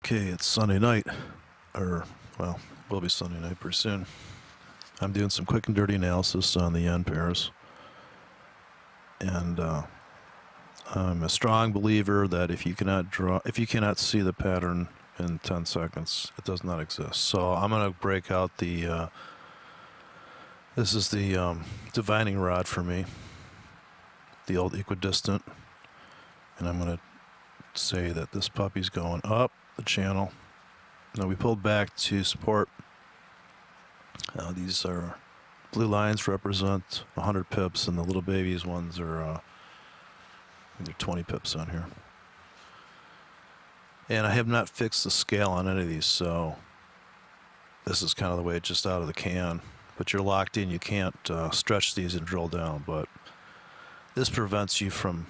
Okay, it's Sunday night, or, well, will be Sunday night pretty soon. I'm doing some quick and dirty analysis on the yen pairs. And I'm a strong believer that if you cannot see the pattern in 10 seconds, it does not exist. So I'm going to break out the, this is the divining rod for me, the old equidistant. And I'm going to say that this puppy's going up the channel. Now we pulled back to support. These are blue lines represent 100 pips, and the little babies ones are they're 20 pips on here. And I have not fixed the scale on any of these, so this is kind of the way it's just out of the can. But you're locked in; you can't stretch these and drill down. But this prevents you from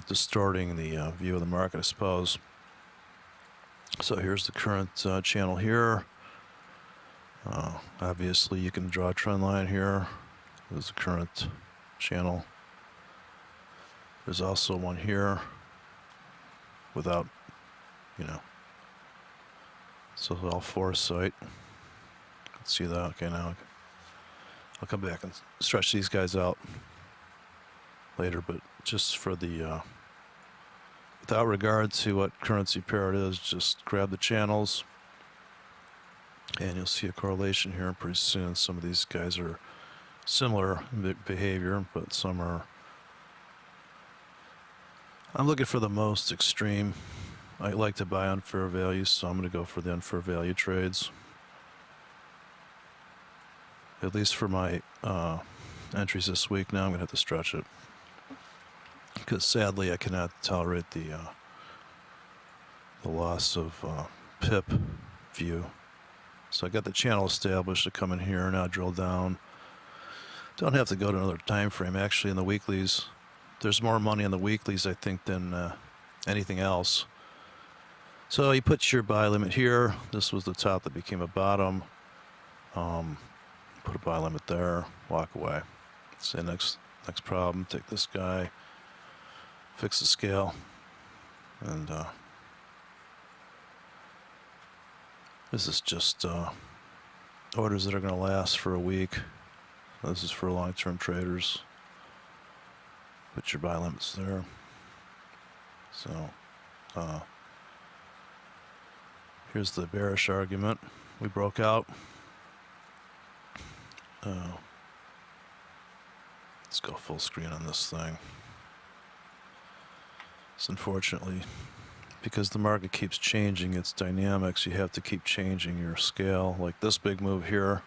distorting the view of the market, I suppose. So here's the current channel here. Obviously, you can draw a trend line here. There's the current channel. There's also one here without, so it's all foresight. Let's see that. Okay, now I'll come back and stretch these guys out later, but just for the without regard to what currency pair it is, just grab the channels and you'll see a correlation here pretty soon. Some of these guys are similar in behavior, but some are. I'm looking for the most extreme. I like to buy on fair value, so I'm going to go for the unfair value trades. At least for my entries this week. Now I'm going to have to stretch it, because sadly I cannot tolerate the loss of pip view. So I got the channel established to come in here, now drill down. Don't have to go to another time frame. Actually, in the weeklies, there's more money in the weeklies, I think, than anything else. So you put your buy limit here. This was the top that became a bottom. Put a buy limit there, walk away. Say next problem, take this guy, fix the scale, and this is just orders that are going to last for a week. This is for long-term traders. Put your buy limits there. So here's the bearish argument. We broke out. Let's go full screen on this thing. So unfortunately, because the market keeps changing its dynamics, you have to keep changing your scale, like this big move here.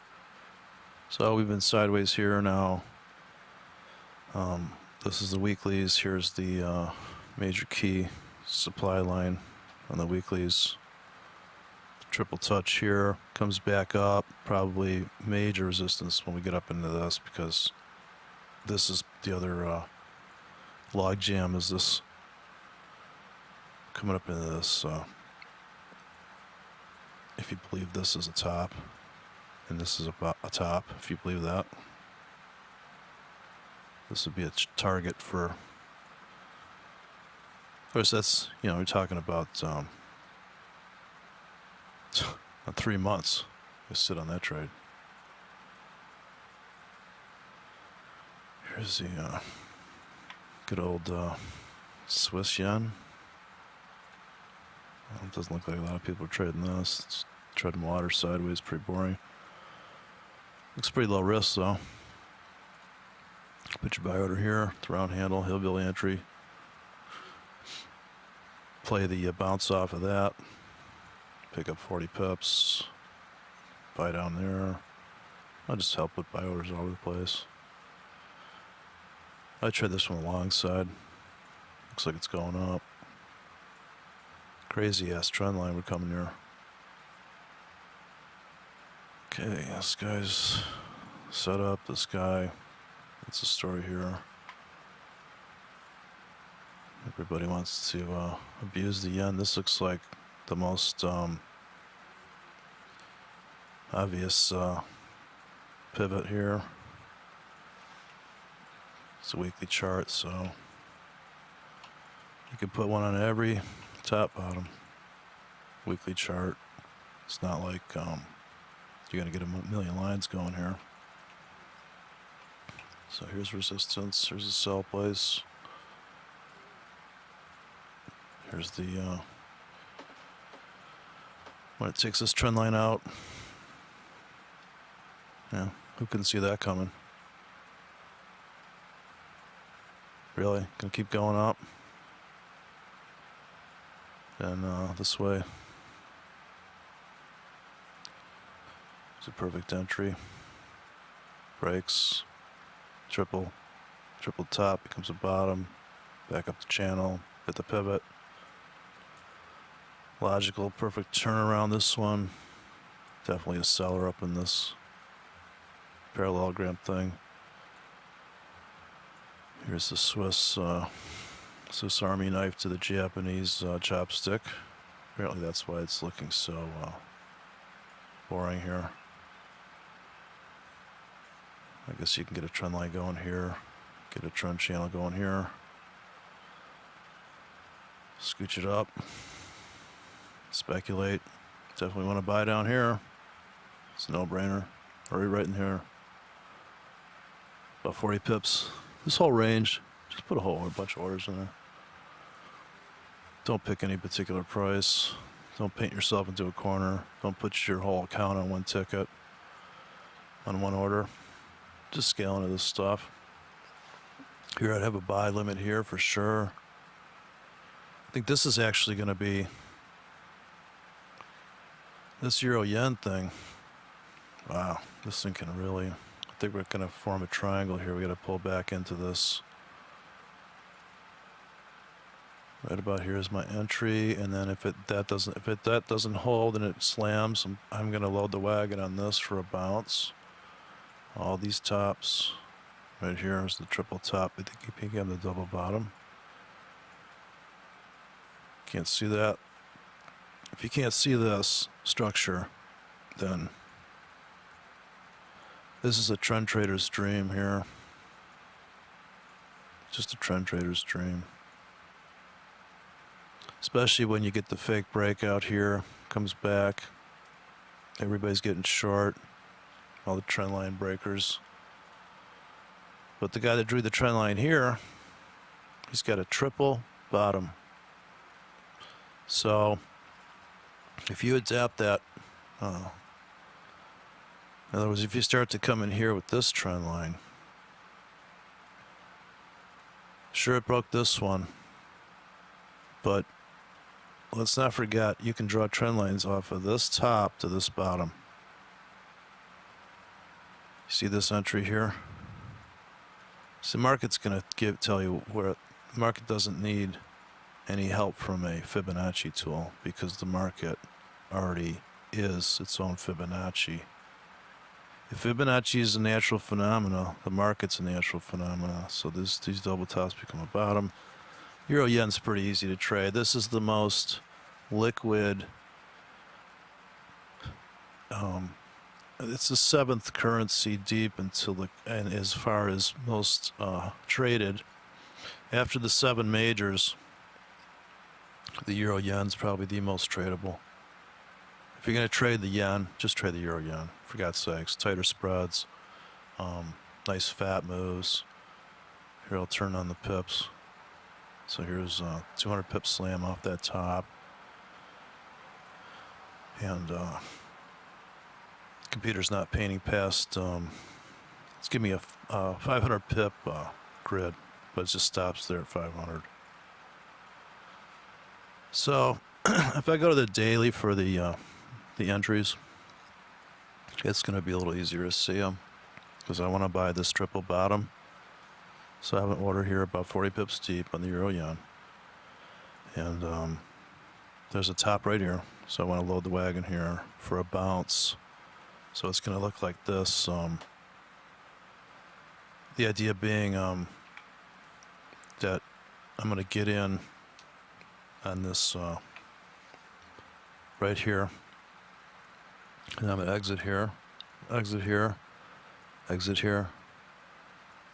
So we've been sideways here now. This is the weeklies. Here's the major key supply line on the weeklies. Triple touch here, comes back up, probably major resistance when we get up into this, because this is the other log jam, is this coming up into this. If you believe this is a top, and this is about a top, if you believe that, this would be a target for, of course that's, we're talking about on 3 months, you sit on that trade. Here's the good old Swiss yen. Well, it doesn't look like a lot of people are trading this. It's treading water sideways, pretty boring. Looks pretty low risk though. Put your buy order here, the round handle, hillbilly entry. Play the bounce off of that. Pick up 40 pips. Buy down there. I'll just help with buy orders all over the place. I tried this one alongside. Looks like it's going up. Crazy ass trend line we're coming here. Okay, this guy's set up. This guy, that's the story here. Everybody wants to abuse the yen. This looks like the most obvious pivot here. It's a weekly chart, so you can put one on every top bottom. weekly chart. It's not like you're going to get a million lines going here. So here's resistance. Here's the sell place. Here's the when it takes this trend line out. Yeah, who couldn't see that coming? Really? Gonna keep going up? And this way. It's a perfect entry. Breaks. Triple top, becomes a bottom. Back up the channel. Hit the pivot. Logical, perfect turnaround this one. Definitely a seller up in this parallelogram thing. Here's the Swiss Army knife to the Japanese chopstick. Apparently that's why it's looking so boring here. I guess you can get a trend line going here, get a trend channel going here, scooch it up, speculate. Definitely want to buy down here. It's a no-brainer. Already right in here. About 40 pips. This whole range, just put a bunch of orders in there. Don't pick any particular price. Don't paint yourself into a corner. Don't put your whole account on one ticket, on one order. Just scale into this stuff. Here I'd have a buy limit here for sure. I think this is actually going to be this euro yen thing. Wow, this thing can really, I think we're going to form a triangle here. We got to pull back into this. Right about here is my entry, and then if that doesn't hold and it slams, I'm going to load the wagon on this for a bounce. All these tops. Right here is the triple top. I think you can get the double bottom. Can't see that. If you can't see this structure, then this is a trend trader's dream here. Just a trend trader's dream. Especially when you get the fake breakout here, comes back. Everybody's getting short. All the trend line breakers. But the guy that drew the trend line here, he's got a triple bottom. So if you adapt that, in other words, if you start to come in here with this trend line, sure it broke this one, but let's not forget you can draw trend lines off of this top to this bottom. See this entry here? So the market's going to tell you where the market doesn't need any help from a Fibonacci tool because the market already is its own Fibonacci. If Fibonacci is a natural phenomena, the market's a natural phenomena. So these double tops become a bottom. Euro yen's pretty easy to trade. This is the most liquid. It's the 7th currency deep until and as far as most traded. After the 7 majors, the euro yen's probably the most tradable. If you're going to trade the yen, just trade the euro yen. For God's sakes, tighter spreads, nice fat moves. Here I'll turn on the pips. So here's 200 pip slam off that top, and computer's not painting past. It's giving me a 500 pip grid, but it just stops there at 500. So if I go to the daily for the entries, it's going to be a little easier to see them because I want to buy this triple bottom. So I have an order here about 40 pips deep on the euro yen, and there's a top right here. So I want to load the wagon here for a bounce. So it's going to look like this. The idea being that I'm going to get in on this right here, and I'm going to exit here, exit here, exit here.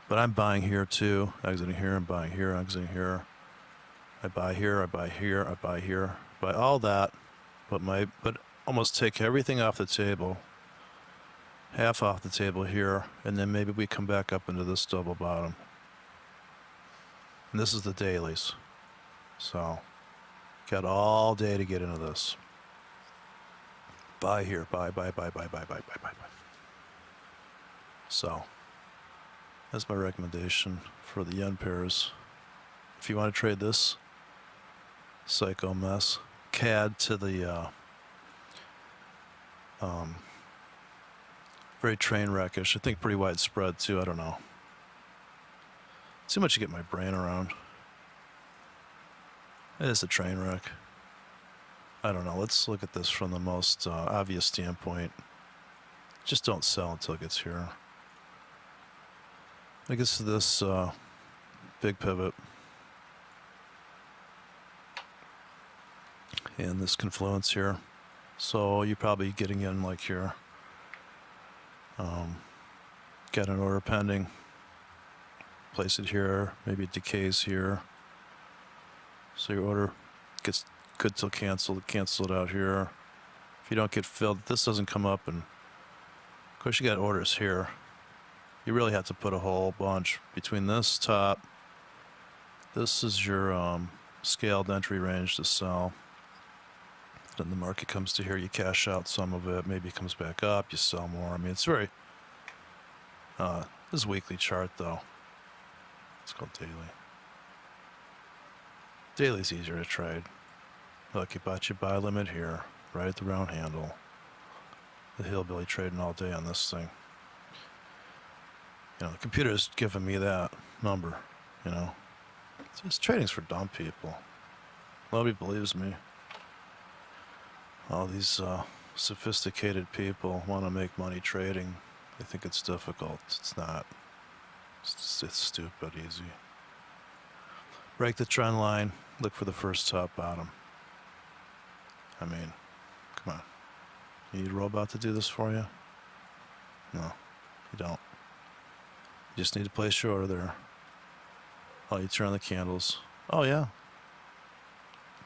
But I'm buying here too, exiting here and buying here, exiting here. I buy here, I buy here, I buy here. Buy all that but almost take everything off the table, half off the table here, and then maybe we come back up into this double bottom. And this is the dailies. So got all day to get into this. Buy here, buy. So that's my recommendation for the yen pairs. If you want to trade this psycho mess, CAD to the very train wreckish. I think pretty widespread too. I don't know. Too much to get my brain around. It is a train wreck. I don't know. Let's look at this from the most obvious standpoint. Just don't sell until it gets here. I guess this big pivot and this confluence here. So you're probably getting in like here. Got an order pending. Place it here. Maybe it decays here. So your order gets good till canceled. Cancel it out here. If you don't get filled, this doesn't come up, and of course you got orders here. You really have to put a whole bunch between this top. This is your scaled entry range to sell. Then the market comes to here, you cash out some of it, maybe it comes back up, you sell more. I mean, it's very, this is a weekly chart though. It's called daily. Daily's easier to trade. Look, you bought your buy limit here, right at the round handle. The hillbilly trading all day on this thing. You know, the computer's giving me that number, you know. This trading's for dumb people. Nobody believes me. All these sophisticated people want to make money trading. They think it's difficult. It's not. It's stupid easy. Break the trend line. Look for the first top bottom. I mean, come on. You need a robot to do this for you? No, you don't. You just need to place your order there. Oh, you turn on the candles. Oh, yeah.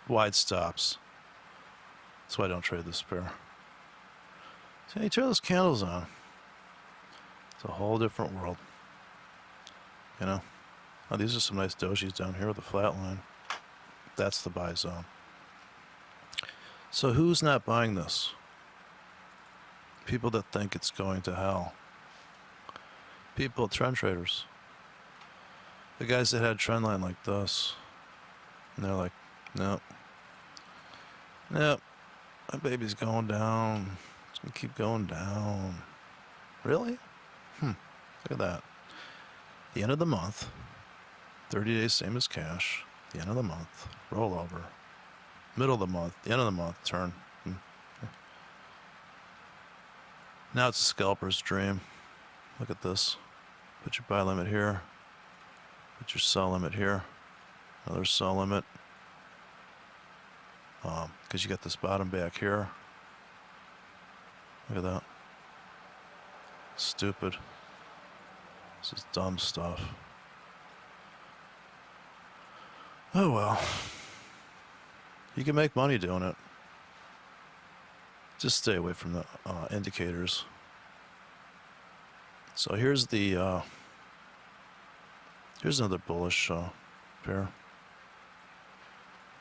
Wide stops. That's why I don't trade this pair. So you turn those candles on. It's a whole different world. You know? Oh, these are some nice dojis down here with a flat line. That's the buy zone. So who's not buying this? People that think it's going to hell. People, trend traders. The guys that had trend line like this. And they're like, nope. Nope. My baby's going down. It's going to keep going down. Really? Look at that. The end of the month. 30 days, same as cash. The end of the month. Roll over. Middle of the month. The end of the month. Turn. Now it's a scalper's dream. Look at this. Put your buy limit here. Put your sell limit here. Another sell limit. Because you got this bottom back here. Look at that. Stupid. This is dumb stuff. Oh well. You can make money doing it. Just stay away from the indicators. So here's the here's another bullish pair.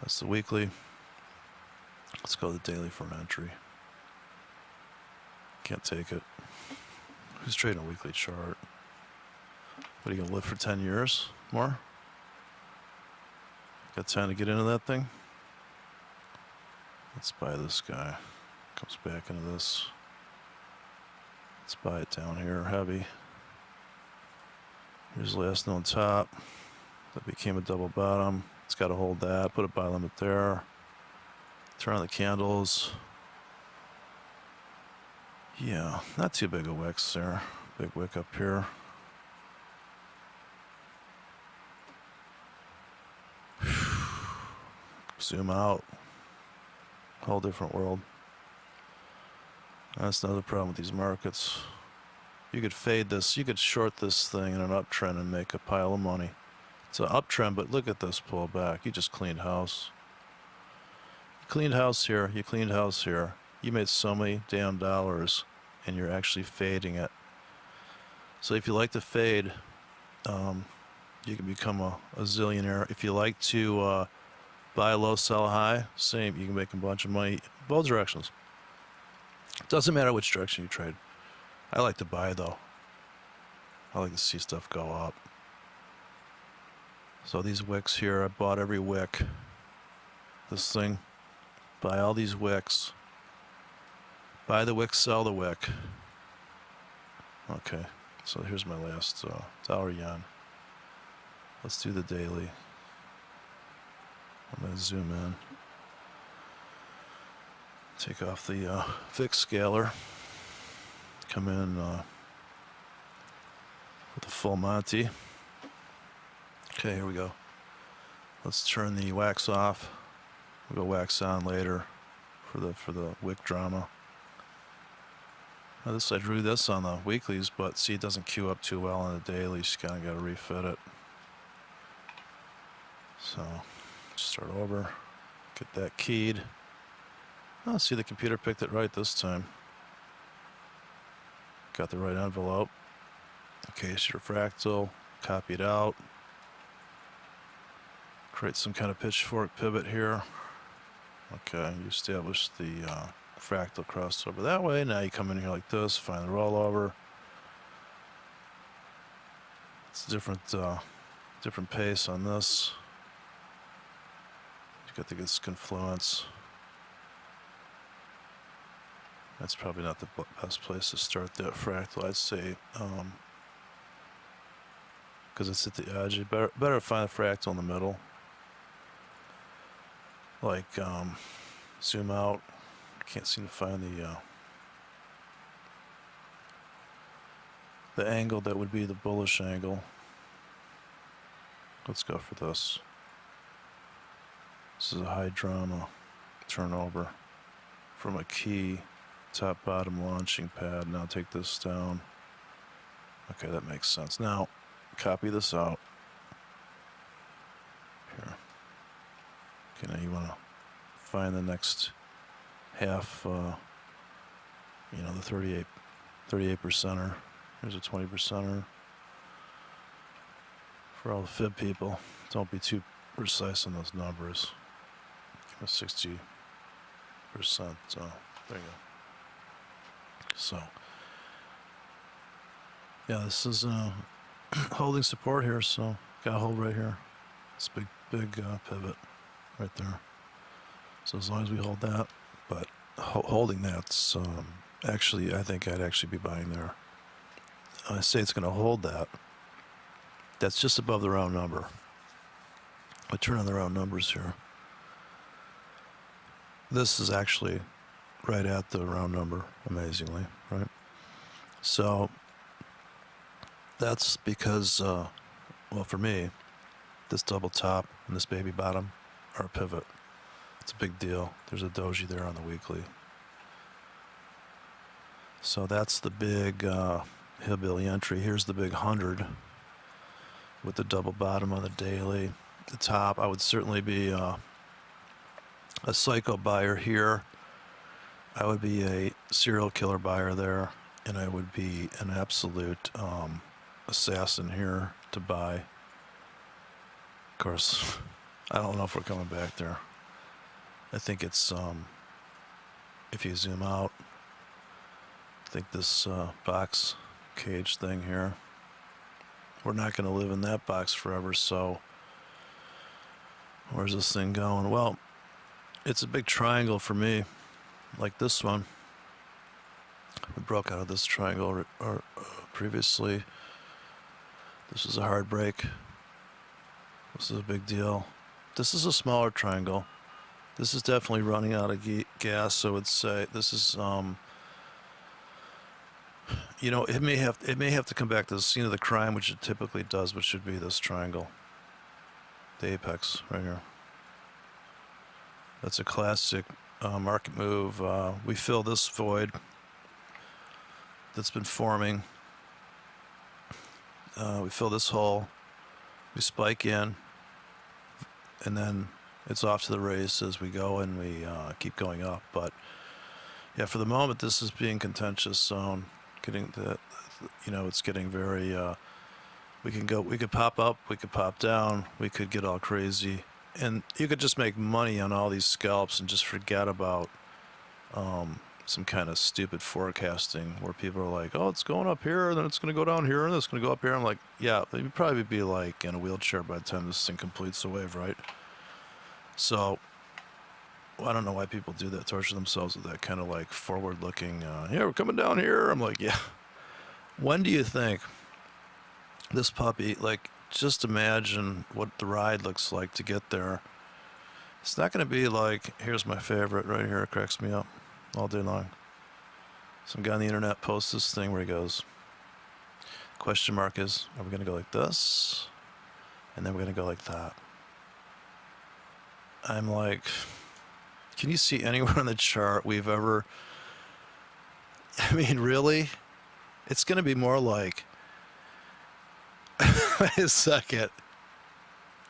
That's the weekly. Let's go to the daily for an entry. Can't take it. Who's trading a weekly chart? What, are you gonna live for 10 years more? Got time to get into that thing? Let's buy this guy. Comes back into this. Let's buy it down here, heavy. Here's the last known top. That became a double bottom. It's got to hold that. Put a buy limit there. Turn on the candles. Yeah, not too big a wicks there. Big wick up here. Zoom out. Whole different world. That's another problem with these markets. You could fade this, you could short this thing in an uptrend and make a pile of money. It's an uptrend, but look at this pullback. You just cleaned house. cleaned house here, you cleaned house here. You made so many damn dollars, and you're actually fading it. So if you like to fade, you can become a zillionaire. If you like to buy low, sell high, same. You can make a bunch of money both directions. Doesn't matter which direction you trade. I like to buy though. I like to see stuff go up. So these wicks here, I bought every wick. This thing, buy all these wicks. Buy the wick, sell the wick. Okay, so here's my last dollar yen. Let's do the daily. I'm going to zoom in. Take off the VIX scaler. Come in with the full Monty. Okay, here we go. Let's turn the wax off. We'll go wax on later for the wick drama. Now I drew this on the weeklies, but see, it doesn't queue up too well on the dailies. You kind of got to refit it. So start over, get that keyed. Oh, see, the computer picked it right this time. Got the right envelope. Okay, it's your fractal. Copy it out. Create some kind of pitchfork pivot here. Okay, you establish the fractal crossover that way. Now you come in here like this, find the rollover. It's a different pace on this. You got this confluence. That's probably not the best place to start that fractal, I'd say, because it's at the edge. You better find a fractal in the middle. Like zoom out. Can't seem to find the angle that would be the bullish angle. Let's go for this. This is a high drama turnover from a key top bottom launching pad. Now take this down. Okay, that makes sense. Now copy this out here. Okay, now you want to find the next half, you know, the 38 percenter. Here's a 20 percenter. For all the fib people, don't be too precise on those numbers. 60%. There you go. So, yeah, this is holding support here. So, got a hold right here. It's a big pivot right there. So as long as we hold that, but holding that's actually, I think I'd actually be buying there. I say it's going to hold that. That's just above the round number. I turn on the round numbers here. This is actually right at the round number, amazingly, right? So that's because, well, for me, this double top and this baby bottom are a pivot. It's a big deal. There's a doji there on the weekly. So that's the big hillbilly entry. Here's the big 100 with the double bottom on the daily. The top, I would certainly be a psycho buyer here. I would be a serial killer buyer there, and I would be an absolute assassin here to buy. Of course, I don't know if we're coming back there. I think it's, if you zoom out, I think this box cage thing here, we're not going to live in that box forever, so where's this thing going? Well, it's a big triangle for me, like this one. We broke out of this triangle previously. This is a hard break. This is a big deal. This is a smaller triangle. This is definitely running out of gas, so I would say this is, you know, it may have to come back to the scene of the crime, which it typically does, which should be this triangle, the apex right here. That's a classic market move. We fill this void that's been forming. We fill this hole. We spike in, and then it's off to the races. We go and we keep going up. But yeah, for the moment, this is being contentious zone. Getting the, it's getting very. We could pop up, we could pop down, we could get all crazy, and you could just make money on all these scalps and just forget about some kind of stupid forecasting where people are like, oh, it's going up here, and then it's going to go down here, and then it's going to go up here. I'm like, yeah, you'd probably be like in a wheelchair by the time this thing completes the wave, right? So I don't know why people do that, torture themselves with that kind of like forward-looking, yeah, we're coming down here. I'm like, yeah. When do you think this puppy, like, just imagine what the ride looks like to get there. It's not going to be like, here's my favorite right here, it cracks me up all day long. Some guy on the internet posts this thing where he goes, question mark is, are we going to go like this? And then we're going to go like that. I'm like, can you see anywhere on the chart we've ever, I mean, really? It's going to be more like, wait a second.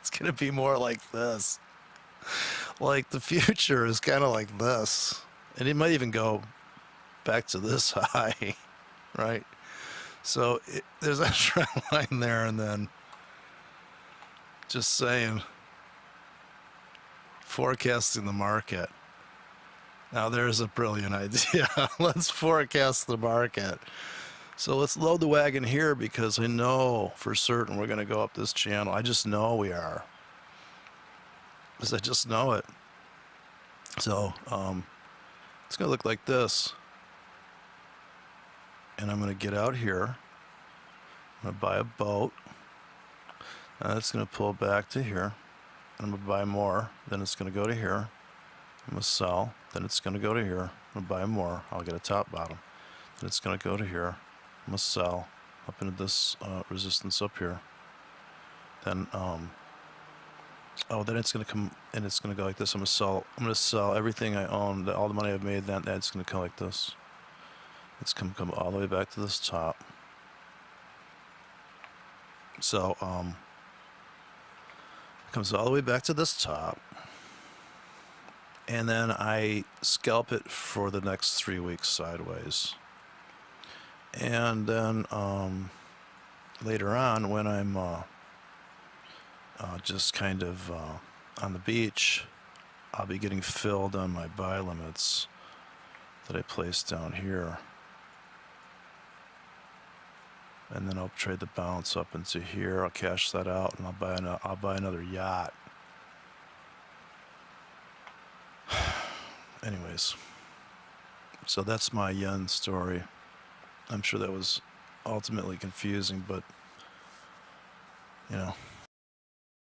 It's going to be more like this. Like the future is kind of like this. And it might even go back to this high, right? So there's that trend line there, and then just saying, forecasting the market. Now there's a brilliant idea. Let's forecast the market. So let's load the wagon here because I know for certain we're going to go up this channel. I just know we are. Because I just know it. So it's going to look like this. And I'm going to get out here. I'm going to buy a boat. And it's going to pull back to here. And I'm going to buy more. Then it's going to go to here. I'm going to sell. Then it's going to go to here. I'm going to buy more. I'll get a top bottom. Then it's going to go to here. I'm going to sell up into this resistance up here. Then, then it's going to come, and it's going to go like this. I'm going to sell everything I own, all the money I've made, that's going to come like this. It's come all the way back to this top. So, it comes all the way back to this top. And then I scalp it for the next 3 weeks sideways. And then later on, when I'm just kind of on the beach, I'll be getting filled on my buy limits that I placed down here. And then I'll trade the bounce up into here. I'll cash that out, and I'll buy another yacht. Anyways, so that's my yen story. I'm sure that was ultimately confusing, but, you know,